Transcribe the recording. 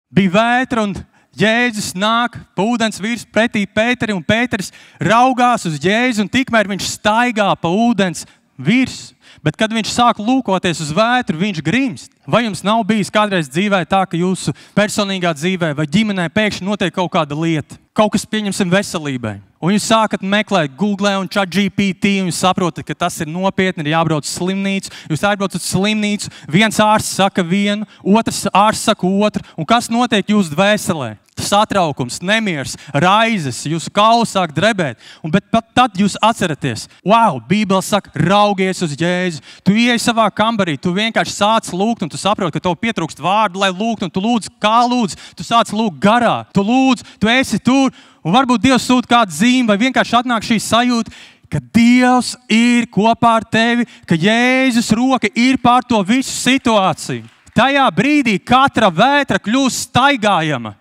Bija vētra un Jēzus nāk pa ūdens virsmu pretī Pēterim, un Pēteris raugās uz Jēzu, un tikmēr viņš staigā pa ūdens virsmu. Bet, kad viņš sāk lūkoties uz vētru, viņš grimst. Vai jums nav bijis kādreiz dzīvē tā, ka jūsu personīgā dzīvē vai ģimenē pēkšņi notiek kaut kāda lieta, kaut kas, pieņemsim, veselībai? Un jūs sākat meklēt Google un ChatGPT, un jūs saprotat, ka tas ir nopietni, ir jābrauc uz slimnīcu. Jūs aizbraucat uz slimnīcu, viens ārsts saka vienu, otrs ārsts saka otru, un kas notiek jūsu dvēselē? Satraukums, nemieris, raizes, jūsu kauli sāk drebēt. Bet pat tad jūs atceraties, wow, Bībele saka, raugies uz Jēzu. Tu ieej savā kambarī, tu vienkārši sāc lūgt, un tu saproti, ka tev pietrūkst vārdu, lai lūgtu, un tu lūdz, kā lūdz, tu sāc lūgt garā. Tu lūdz, tu esi tur, un varbūt Dievs sūta kādu zīmi, vai vienkārši atnāk šī sajūta, ka Dievs ir kopā ar tevi, ka Jēzus roka ir pār to visu situāciju. Tajā brīdī katra vētra kļūst staigājama.